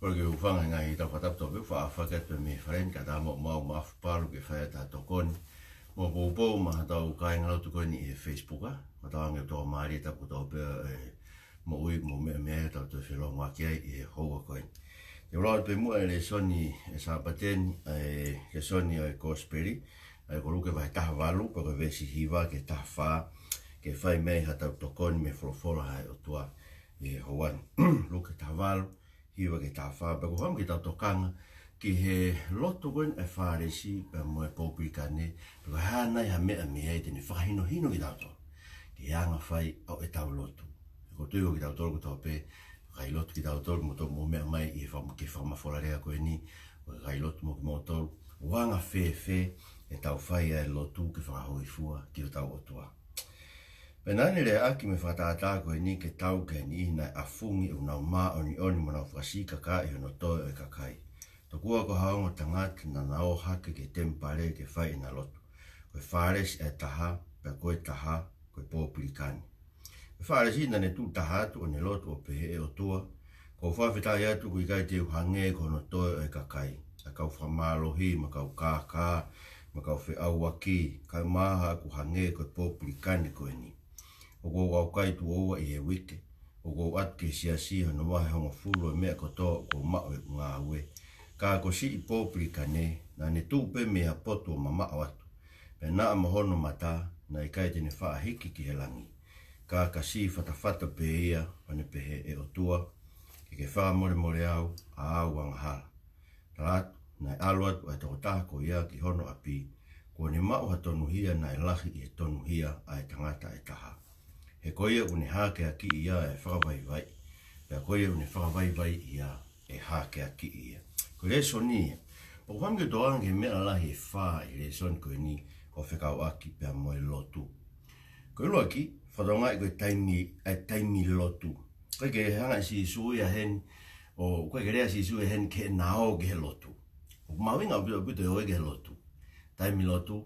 Porque o fanga ngai ta fata to be fa fa ke pe me friend ka ta mo ma Palu ke fa ta to kon mo po ma ta o kai ngalo to kon ni Facebook a ta nge to mari ta ko to pe mo me ta to fe lo ma ke e ho ko e ro pe mo le soni sa paten ke soni e kosperi e ko lu ke va ta valu ko ve si hiva ke ta fa ke fai me ha ta to kon me fo ha o tua e ho wan lu ke ta valu hiwa ke tā wha, pako ham ke tā tokanga, ki he loto wen e Falesi, pe mo e Popilikane, pako hānai ha mea mea e tene whahino hino ki tātou. Ki anga whai au e tau loto. Ko tuiwa ki tātou ko tau pe, kai loto ki tātou mo tō mo mea mai i ke whamawholarea koe ni, kai loto mo ki mo tō, wanga whē, e tau whai e lotu ki whahoi fua, ki o tau otua. Penani le aki me whataata koe ni ke tau ke ni nai afungi u nau maa oni mo nau whasika ka i hono toi e kakai. Tokua ko haongo tangata na nao hake ke tempare ke whai na lotu. Koe Falesi e taha, pe koe taha, koe Popilikane. Koe Falesi na ne tu taha tu o ne lotu o pehe e o tua. Ko whawhetai atu kui kai te uhange ko hono toi e kakai. A kau whamalohi, ma kau kākā, ma kau whi awaki, kai maha ku hange koe Popilikane koe ni. O ko wau kai tu oua i he wike, o ko at ke siasi hano wahe hongo fulu e mea koto ko mao e ngā ue. Ka ko si i Popilikane, na ne tūpe mea poto ma mao atu. Pe naa mahono mata, na i kai tene wha hiki ki he langi. Ka si whatawhata pe ia, ane pehe e o tua, ke wha more au, a au wanga hala. Taratu, na i alu atu ai toko taha ko ia ki hono api, ko ne mao ha tonu hia na i lahi i e tonu hia ai tangata e taha. He koia une hake a ki ia e whakawaiwai. Pea koia une whakawaiwai ia e hake a ki ia. Ko le soni ia. O whange toange mea lahi e whaa i le soni koe ni o whekau aki pea moe lotu. Koe lua ki, whatonga i koe taimi lotu. Koe ke hanga si sui a hen, o koe ke rea si sui a hen ke nao ke he lotu. O mawinga o pito e oe ke he lotu. Taimi lotu,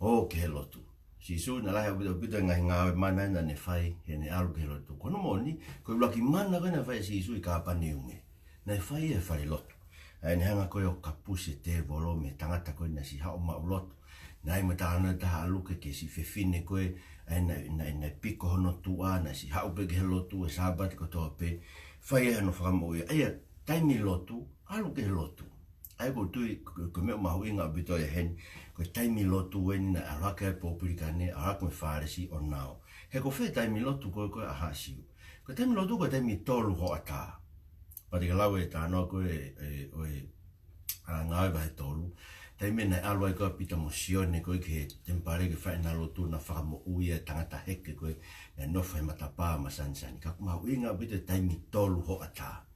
o ke he lotu. Si su na lahi o pito ngai ngawe mana na ne whai he ne alu ke lotu. Kono moni, koe laki mana koe na whai si su i ka apane unge. Na whai e whare lotu. Ai ne hanga koe o kapuse te volo me tangata koe na si hao mau lotu. Na ima tāna taha aluke ke si whewhine koe. Ai na piko hono tua na si hao peke he lotu e sabati ko toa pe. Whai e hano whakamo ia. Aia, taimi lotu, aluke he lotu. Ai ko tui, ko meo mahu inga bito e hen, ko taimi lotu weni na araka e Popilikane, araka me Falesi o nao. He ko whee taimi lotu koe aha siu. Ko taimi lotu ko taimi tolu ho ata. Pati ka lau e tānoa koe ngāwe vahe tolu. Taimi na alua i koe pita mo sione koe ke tempare ke whae na lotu na whakamo uia tangata heke koe na nofa he matapā ma sansani. Ka mahu inga bito taimi tolu ho ata.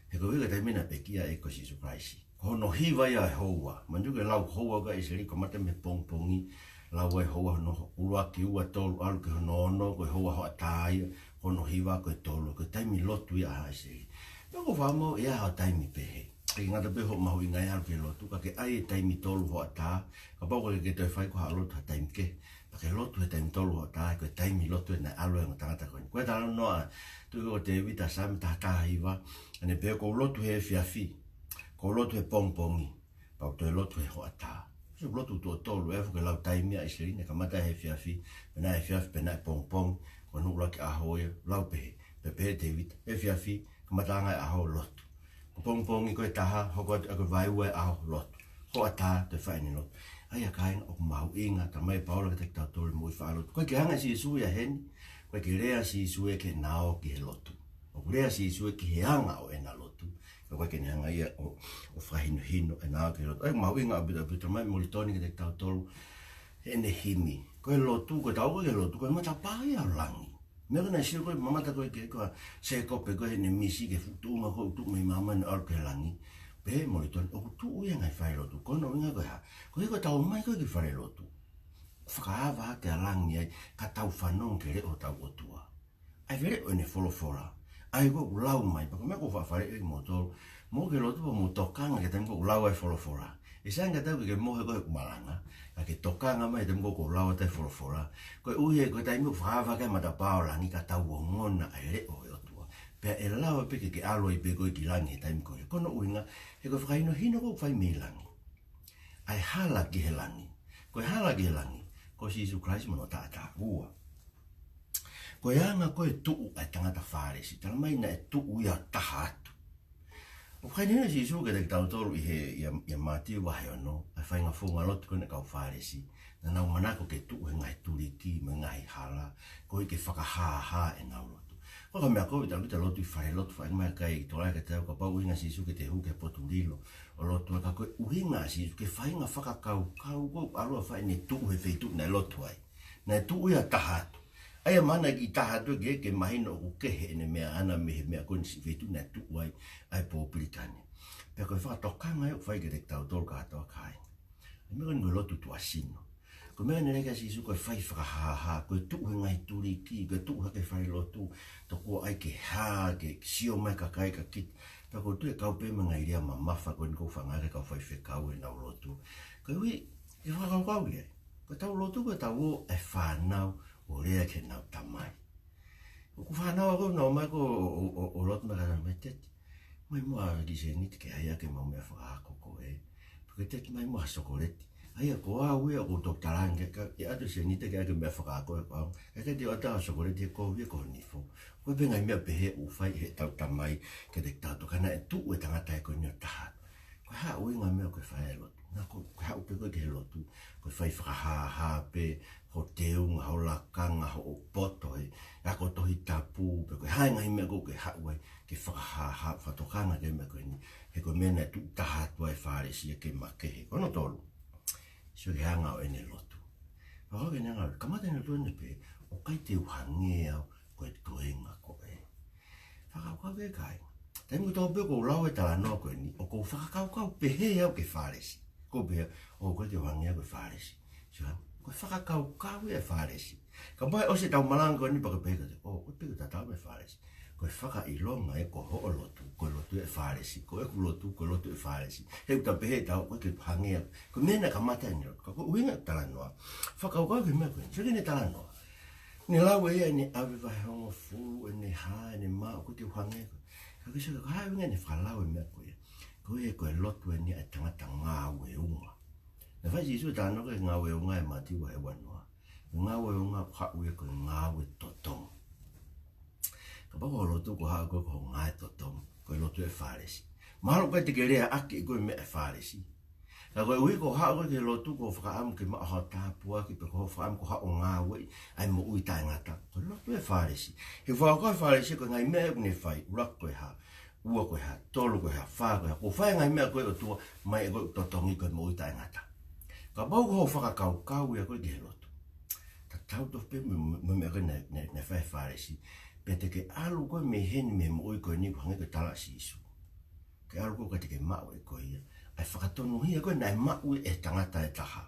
He ko wika taimi na pekia e ko si surprise. Hono hiwa ia e houa. Manjuke lau houa ka i seri ko mata me pongpongi. Lau e houa no urua ki ua tolu alu ke hono ono. Ko e houa hoa tāia. Hono hiwa ko e tolu. Ko taimi lotu ia ha i seri. Pako whamau ia hao taimi pehe. Ke ngata peho mahu ingai alu ke lotu. Ka ke ai e taimi tolu hoa tā. Ka pako ke toi whai ko haa lotu ha taimi ke. Ka ke lotu he taimi tolu hoa tā. Ko e taimi lotu e na alu e ngotangata koe. Koe tā noa. Tui ko te vita sami taha taha hiwa. Ane peho ko lotu he fiafi. Ko lotu he pongpongi, pau to e lotu he hoa tā. So lotu to tolu e fuke lau taimia i serine, ka mata he fiafi, pena he fiafi, pena he pongpong, ko nukula ki ahoia, lau pehe, pehe te vita, he fiafi, ka mata anga e aho lotu. Ko pongpongi koe taha, hoko ako vaiua e aho lotu. Hoa tā te whaini lotu. Aia kainga o mahu inga, ta mai paula ka te tau tolu mui whaalotu. Koe ke hanga si sui a heni, koe ke rea si sui ke nao ki he lotu. O rea si sui ki he anga o ena lotu. Koe ke hanga ia o whahino hino e nao ki lotu. Ai mahu inga a bita mai molitoni ki te tau tolu ene himi. Koe lotu, koe tau koe lotu, koe mata pāi au langi. Mea kona sio koe mamata koe ke koe se kope koe ne misi ke futunga koe utu mai mama ni alu ke langi. Pe molitoni, o kutu uia ngai whai lotu. Koe no inga koe ha. Koe koe tau mai koe ki whare lotu. Whakahawa te alangi ai ka tau whanong ke reo tau otua. Ai vere o ne folofora. Ai ko ulau mai, pako mea ko whawhare e motoro, mo ke lotu pa mo tokanga ke tamo ko ulau ai folofora. E sanga tau ke mohe koe kumalanga, ka ke tokanga mai tamo ko ulau ai folofora. Koe uhe koe taimi whaawa kai matapao langi ka tau o ngona ai reo e otua. Pea e lawa pe ke alo I pe koe ki langi taimi koe. Kono uinga, he koe whakaino hino ko whai me langi. Ai hala ki he langi. Koe hala ki he langi. Ko si Isu Christ mono tata ua. Koe anga koe tuu ai tangata Falesi. Tala mai na e tuu ia taha atu. O whainina si Isu ke te tau toru I he ia mati wahe ono. Ai whainga whunga lotu kone kau Falesi. Na nau manako ke tuu he ngai turiki me ngai hala. Koe ke whakahaha e nau lotu. Koe mea koe tau kita lotu I whahe lotu whainga mai kai tolai ke tau ka pau inga si Isu ke te hu ke potu lilo. O lotu ka koe uhinga si Isu ke whainga whakakau kau kou arua whaine tuu he wheitu na lotu ai. Na tuu ia tahatu. Aia mana ki tahatu ke mahino o kehe ene mea ana mehe mea koe si wheitu na tuu ai ai Popilikane. Pea koe whakatokanga e o whai ke te tau tolu ka hatoa kai. E mea koe lotu tua sino. Ko mea nere ka si Isu koe whai whakahaha, koe tuu he ngai turiki, koe tuu hake whai lotu, to kua ai ke haa, ke sio mai ka kai ka kit. Pea koe tu e kau pe mga iria ma mafa koe niko whangare kau whai whekau e nau lotu. Koe ui, e whakau kau ia. Koe tau lotu koe tau o e whanau o rea ke nau tamai. Ko whanau ako nau mai ko o lotu mai kara mai teti. Mai mua ki se niti ke aia ke mau mea whakako ko e. Koe teti mai mua sokoleti. Aia ko au ia ko tok tarange ka e atu se nite ke ake mea whakako e kau. E te o tau sokoleti e kou ia ko nifo. Koe penga I mea pehe u whai he tau tamai ke te tatu kana e tuu e tangata e koe nio tahat. Koe haa uinga mea koe whai e lotu. Nā koe haa upe koe ke he lotu. Koe whai whakahaha pe ho teunga, ho lakanga, ho poto e. A ko tohi tapu pe koe hainga I mea koe ke haa ue ke whakahaha whatokanga ke mea koe ni. He koe mena tuu tahatu ai Falesi e ke makehe. Kono tolu. Sio ke hanga o ene lotu. Waka ke nanga, kamata ene lotu ene pe, o kai te uhange au, koe toenga ko e. Whakakau ke kai. Taimi ko tau pe ko lau e tala noa koe ni, o ko whakakau pehe au ke Falesi. Ko pehe, o koe te uhange au ke Falesi. Sio hanga, koe whakakau e Falesi. Ka pai o se tau malanga koe ni pa koe pehe kate, o koe pehe tatau e Falesi. Koe whaka ilonga e ko ho o lotu, koe lotu e Falesi, koe ku lotu, koe lotu e Falesi. He uta pehe tau, koe ke hangea, koe mena ka mata ni lotu, ka koe uinga tala noa. Whakau kau ke mea koe, so ke ne tala noa. Ni lau e ne awe vai hongo fu, e ne ha, e ne maa, koe te uhangea koe. Ka koe so ka hai winga ne whalau e mea koe. Koe e koe lotu e ni a tangata ngā ue unga. Na whai si isu tala noa koe ngā ue unga e matiwa e wanoa. Ngā ue unga ka ue koe ngā ue totonga. Ka pako lotu ko haa koe ko ngai totonga, koe lotu e Falesi. Mahalo koe te ke rea aki koe mea e Falesi. Ka koe ui ko haa koe ke lotu ko whakaamu ke maa hoa tāpua ki pe ko whakaamu ko haa o ngā wei, ai mo ui tae ngata. Koe lotu e Falesi. He whakao Falesi koe ngai mea e kune whai, urak koe haa, ua koe haa, tolu koe haa, whaa koe haa. Ko whai ngai mea koe o tua, mai e koe totongi koe mo ui tae ngata. Ka pau ko whakakau kau ia koe ke he lotu. Ta tau tof pe me mea koe ne whai Falesi. Pea te ke alu koe me heni me mo ui koe ni ko hange koe tala si Isu. Ke alu koe te ke mau e koe ia. Ai whakatonu hia koe nai mau e tangata e taha.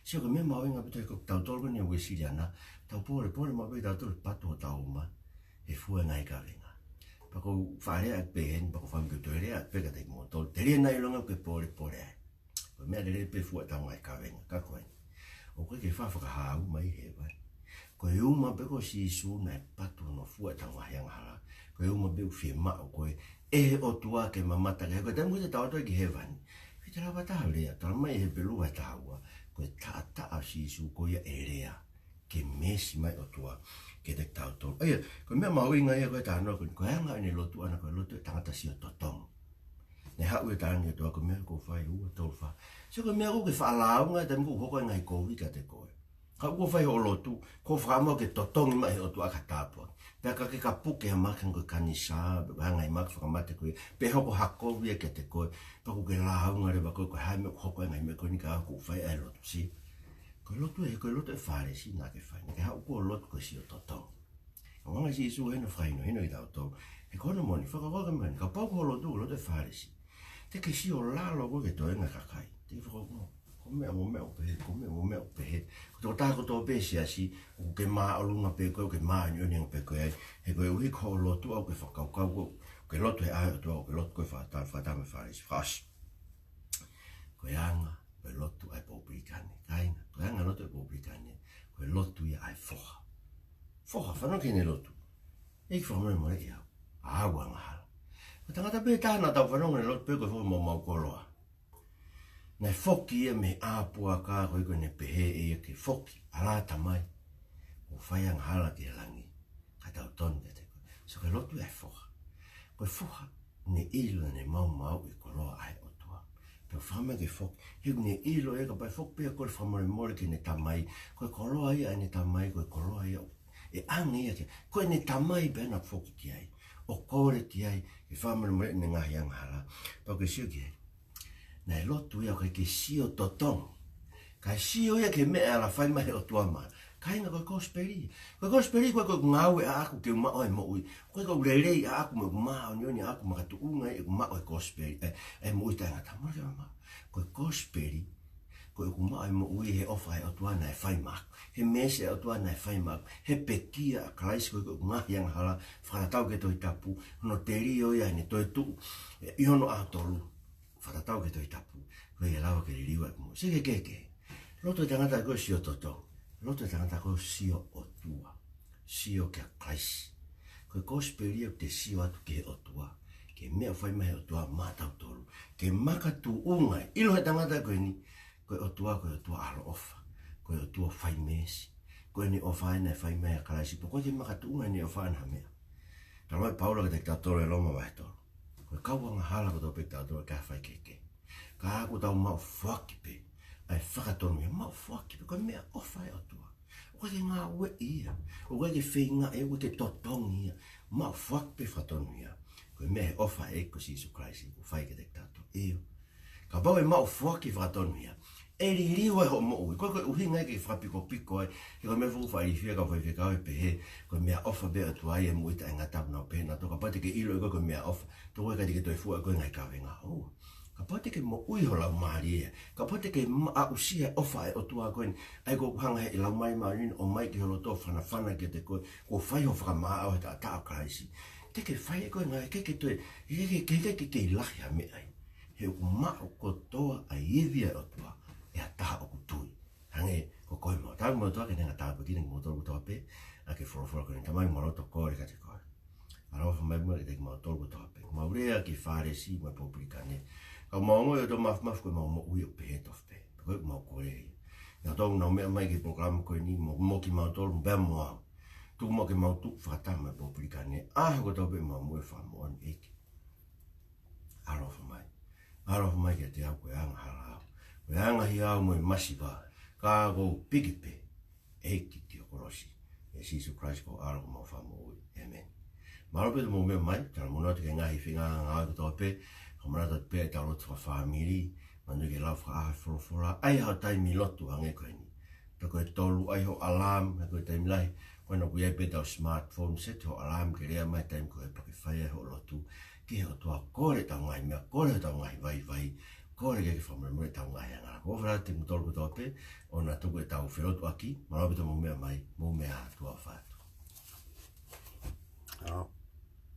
Sio koe me mau inga pito e koe tau tolu koe ni a wesiri ana. Tau pore mau pe tau tolu patu o tau uma. E fua ngai ka venga. Pako wharea ak pe heni, pako whami koe toerea ak pe ka te mo tolu. Te rea nai longa koe pore ai. Koe mea lere pe fua tau ngai ka venga. Ka koe. O koe ke whawhakaha au mai he vai. Koe uma pe ko si Isu na e patu no fua tanga hianga hala. Koe uma pe ufie mao koe e o tua ke mamata ke. Koe temu te tau toi ki hevani. Koe te rawa taha rea, tala mai he pelu e taua. Koe tata a si Isu koe ia e rea. Ke mesi mai o tua ke te tau tolu. Aia, koe mea mau inga ia koe tahanoa koe. Koe hanga ene lotu ana koe lotu e tangata si o totongo. Ne hau e tahani e tua koe mea koe whai ua tolu wha. So koe mea koe whaalaunga e temu koe hoko ngai koe wika te koe. Ka ua whai o lotu, ko whakamo ke totongi mai o tu aka tāpua. Pea ka ke ka puke ha makan koe kanisa, hangai mak whakamate koe, pe hoko hako wia ke te koe, pa ko ke launga rewa koe, koe hae me hoko e ngai me koe ni ka ako whai e lotu si. Koe lotu e Falesi nā ke whai, ke hau ko lotu koe si o totongi. Ka wanga si Isu heno whaino, heno I tau tau, he kona moni, whakakoka mani, ka pau ko lotu e Falesi. Te ke si o lalo koe ke toenga kakai, te whakakoka. Ko mea o pehe. Ko tō tāko tō pēsi asi, ko ke mā alunga pe koe, ke mā nyoni pe koe ai, he koe uhi ko lotu au ke whakaukau koe, ke lotu he ahe o tua, ke lotu koe whatame Falesi, whasi. Koe anga, koe lotu ai Popilikane, kainga, koe anga lotu ai Popilikane, koe lotu ia ai whoha. Whoha, whanau kene lotu. Eki whamare mo reki au, awa ngahala. Tangata pe tāna tau whanonga ne lotu pe koe whoko mau koloa. Nei foki e me āpua kā koe koe ne pehe e ke foki alata mai. O whai ang hala ki langi. Ka tau tonu te koe. So ke lotu e whoka. Koe whoka ne ilo ne mau i koloa ai o tua. Peo whama ke foki. Hiu ne ilo e ka pai foki pia koe whamore more ki ne tamai. Koe koloa ia ne tamai koe koloa ia. E angi ia ke. Koe ne tamai pena foki ki ai. O kore ti ai. Ke whamore more ne ngahi ang hala. Pao ke siu ki ai. Nei lotu ia kai ke sio totong. Kai sio ia ke mea la whai mai o tua maa. Kai nga koe kosperi. Koe kosperi koe koe ngawe a aku ke umao e mo ui. Koe koe urelei a aku me umao nioni a aku makatu unga e umao e kosperi. E mo ui tai ngata mora ma. Koe kosperi. Koe umao e mo ui he ofa e o tua na e whai mak. He mese e o tua na e whai mak. He pekia a kalaisi koe koe ngahi ang hala. Whakatau ke toi tapu. No te rio ia ne toi tu. Iono a tolu. Whakatau ke toi tapu. Koe e lawa ke ririwa e mo. Sike keke. Loto e tangata koe sio totong. Loto e tangata koe sio o tua. Sio ke a kaisi. Koe kosperi o te sio atu ke o tua. Ke mea whai mai o tua mātau tolu. Ke makatu ungai. Ilo he tangata koe ni. Koe o tua alo ofa. Koe o tua whai mesi. Koe ni ofa aina e whai mai a kalaisi. Po koe te makatu ungai ni ofa aina mea. Taloi Paula ke te tātoro e loma vai tolu. Koe kauanga hala ko tau pe tātoro ka whai keke. Ka aku tau mau whakipe. Ai whakatonu ia mau whakipe. Koe mea ofa e o tua. Koe te ngā ue ia. O koe te whinga e ue te totongi ia. Mau whakipe whatonu ia. Koe mea ofa e ko Sisu Christ. Ko whai ke te tātoro. Eo. Ka pau e mau whaki whatonu ia. E ririwa e ho mo ui. Koe uhinga e ke whapiko piko ai. He koe mea whuwha i whia ka whai whikau e pehe. Koe mea ofa bea tua ai e muita e ngā tapuna o pēna. Tō ka pate ke ilo e koe mea ofa. Tō koe ka tike toi fua e koe ngai kawe ngā hoa. Ka pate ke mo ui ho lau maari ea. Ka pate ke a usia ofa e o tua koe ni. Ai ko hanga he lau mai maari o mai ki holo tō whana ke te koe. Ko whai ho whakamaa au he ta ata o karaisi. Te ke whai e koe ngai ke toi. Ke ilahi a me ai. He uku mao ko toa a iwia o tua. E a taha o kutui. Hange ko koe mo. Tāku mo toa ke nenga tāku ki nenga mo tolu toa pe. A ke whorofora koe ni tamai mo roto kore ka te koe. Arawa whamai mua ke te mo tolu toa pe. Maurea ki Falesi mai Popilikane. Ka maongo e to maf koe mau mo ui o pehe tof pe. Koe mau kore e. Nga tongu nau mea mai ki programa koe ni mo ki mau tolu mbea mo au. Tuku mo ke mau tuk whakata mai Popilikane. Ah ko tau pe mau mue whamoan eki. Arawa whamai. Arawa whamai ke te au koe anga hala au. Koe anga hi au mo e masiwa. Ka ko pikipe. Eki ti o korosi. E Sisu Christ ko arawa mau whamo ui. Amen. Marope te mo mea mai. Tara mona te ke ngahi whinga ngā koe tau pe. Kamarata te pēta o rotu whawhamiri, manu ke lau whaaha whorofora, ai hao taimi lotu hange koe ni. Ta koe tolu ai ho alarm, ha koe taimi lai, koe no kuiai pēta o smartphone, set ho alarm ke rea mai taimi koe pake whaia ho lotu, ki ho tua kore tau ngai mea, kore tau ngai vai, kore ke whamure tau ngai angara. Ko whara te mutolu ko tau pe, o na tuku e tau whirotu aki, marapita mo mea mai, mo mea tua whaatu.